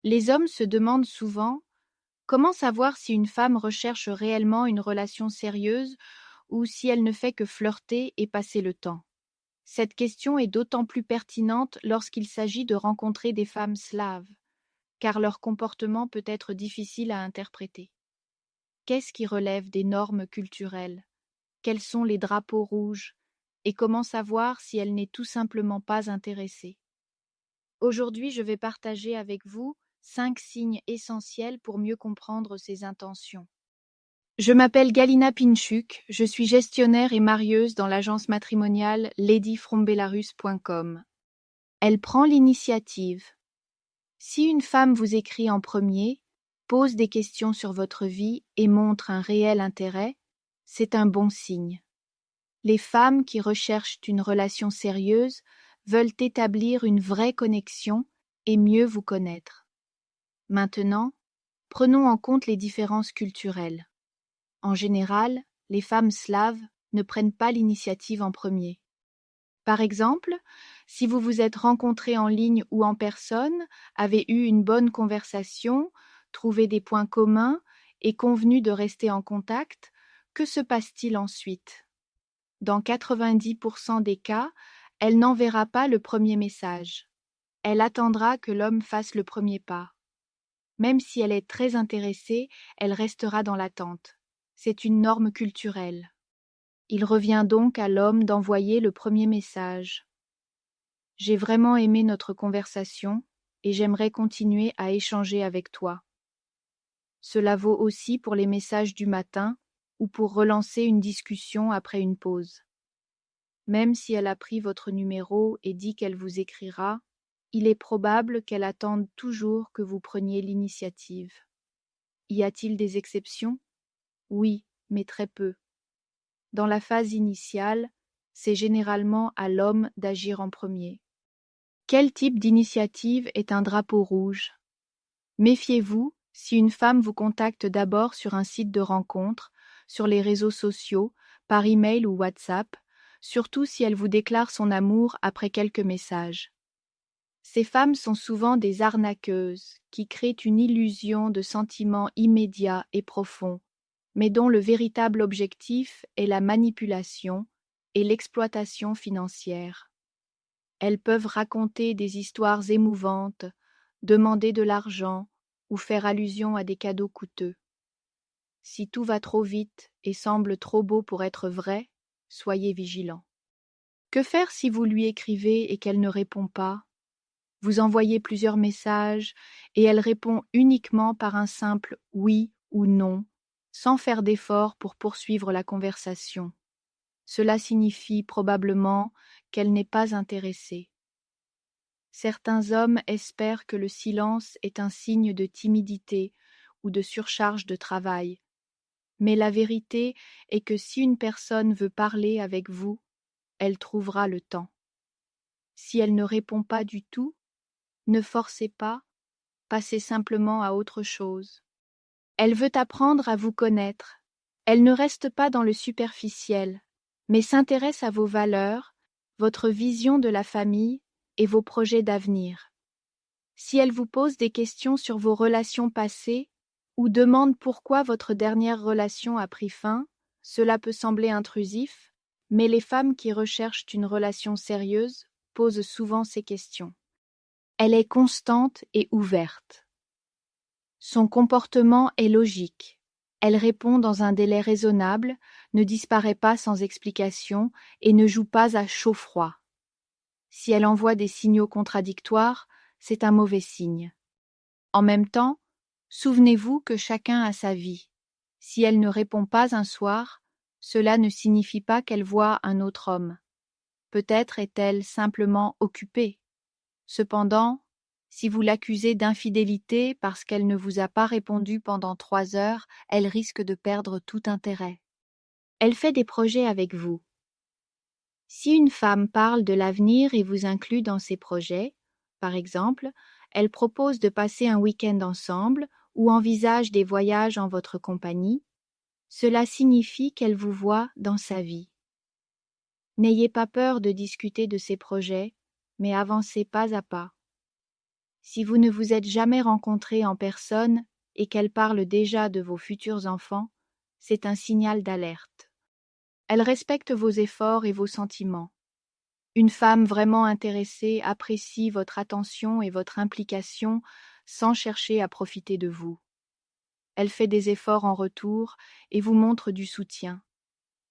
Les hommes se demandent souvent comment savoir si une femme recherche réellement une relation sérieuse ou si elle ne fait que flirter et passer le temps. Cette question est d'autant plus pertinente lorsqu'il s'agit de rencontrer des femmes slaves, car leur comportement peut être difficile à interpréter. Qu'est-ce qui relève des normes culturelles? Quels sont les drapeaux rouges? Et comment savoir si elle n'est tout simplement pas intéressée? Aujourd'hui, je vais partager avec vous 5 signes essentiels pour mieux comprendre ses intentions. Je m'appelle Galina Pinchuk, je suis gestionnaire et marieuse dans l'agence matrimoniale ladyfrombelarus.com. Elle prend l'initiative. Si une femme vous écrit en premier, pose des questions sur votre vie et montre un réel intérêt, c'est un bon signe. Les femmes qui recherchent une relation sérieuse veulent établir une vraie connexion et mieux vous connaître. Maintenant, prenons en compte les différences culturelles. En général, les femmes slaves ne prennent pas l'initiative en premier. Par exemple, si vous vous êtes rencontrés en ligne ou en personne, avez eu une bonne conversation, trouvé des points communs et convenu de rester en contact, que se passe-t-il ensuite? Dans 90% des cas, elle n'enverra pas le premier message. Elle attendra que l'homme fasse le premier pas. Même si elle est très intéressée, elle restera dans l'attente. C'est une norme culturelle. Il revient donc à l'homme d'envoyer le premier message. J'ai vraiment aimé notre conversation et j'aimerais continuer à échanger avec toi. Cela vaut aussi pour les messages du matin ou pour relancer une discussion après une pause. Même si elle a pris votre numéro et dit qu'elle vous écrira, il est probable qu'elle attende toujours que vous preniez l'initiative. Y a-t-il des exceptions? Oui, mais très peu. Dans la phase initiale, c'est généralement à l'homme d'agir en premier. Quel type d'initiative est un drapeau rouge? Méfiez-vous si une femme vous contacte d'abord sur un site de rencontre, sur les réseaux sociaux, par email ou WhatsApp, surtout si elle vous déclare son amour après quelques messages. Ces femmes sont souvent des arnaqueuses qui créent une illusion de sentiments immédiats et profonds, mais dont le véritable objectif est la manipulation et l'exploitation financière. Elles peuvent raconter des histoires émouvantes, demander de l'argent ou faire allusion à des cadeaux coûteux. Si tout va trop vite et semble trop beau pour être vrai, soyez vigilants. Que faire si vous lui écrivez et qu'elle ne répond pas? Vous envoyez plusieurs messages et elle répond uniquement par un simple oui ou non, sans faire d'effort pour poursuivre la conversation. Cela signifie probablement qu'elle n'est pas intéressée. Certains hommes espèrent que le silence est un signe de timidité ou de surcharge de travail. Mais la vérité est que si une personne veut parler avec vous, elle trouvera le temps. Si elle ne répond pas du tout, ne forcez pas, passez simplement à autre chose. Elle veut apprendre à vous connaître. Elle ne reste pas dans le superficiel, mais s'intéresse à vos valeurs, votre vision de la famille et vos projets d'avenir. Si elle vous pose des questions sur vos relations passées ou demande pourquoi votre dernière relation a pris fin, cela peut sembler intrusif, mais les femmes qui recherchent une relation sérieuse posent souvent ces questions. Elle est constante et ouverte. Son comportement est logique. Elle répond dans un délai raisonnable, ne disparaît pas sans explication et ne joue pas à chaud-froid. Si elle envoie des signaux contradictoires, c'est un mauvais signe. En même temps, souvenez-vous que chacun a sa vie. Si elle ne répond pas un soir, cela ne signifie pas qu'elle voit un autre homme. Peut-être est-elle simplement occupée. Cependant, si vous l'accusez d'infidélité parce qu'elle ne vous a pas répondu pendant 3 heures, elle risque de perdre tout intérêt. Elle fait des projets avec vous. Si une femme parle de l'avenir et vous inclut dans ses projets, par exemple, elle propose de passer un week-end ensemble ou envisage des voyages en votre compagnie, cela signifie qu'elle vous voit dans sa vie. N'ayez pas peur de discuter de ces projets, mais avancez pas à pas. Si vous ne vous êtes jamais rencontrés en personne et qu'elle parle déjà de vos futurs enfants, c'est un signal d'alerte. Elle respecte vos efforts et vos sentiments. Une femme vraiment intéressée apprécie votre attention et votre implication sans chercher à profiter de vous. Elle fait des efforts en retour et vous montre du soutien.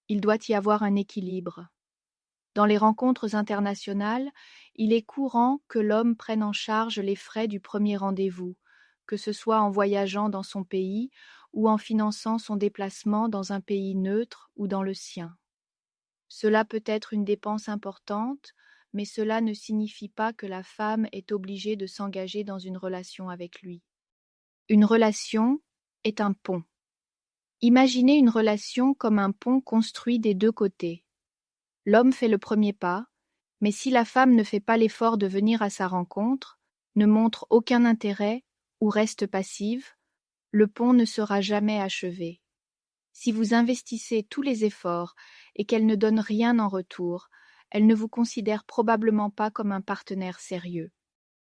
Il doit y avoir un équilibre. Dans les rencontres internationales, il est courant que l'homme prenne en charge les frais du premier rendez-vous, que ce soit en voyageant dans son pays ou en finançant son déplacement dans un pays neutre ou dans le sien. Cela peut être une dépense importante, mais cela ne signifie pas que la femme est obligée de s'engager dans une relation avec lui. Une relation est un pont. Imaginez une relation comme un pont construit des deux côtés. L'homme fait le premier pas, mais si la femme ne fait pas l'effort de venir à sa rencontre, ne montre aucun intérêt ou reste passive, le pont ne sera jamais achevé. Si vous investissez tous les efforts et qu'elle ne donne rien en retour, elle ne vous considère probablement pas comme un partenaire sérieux.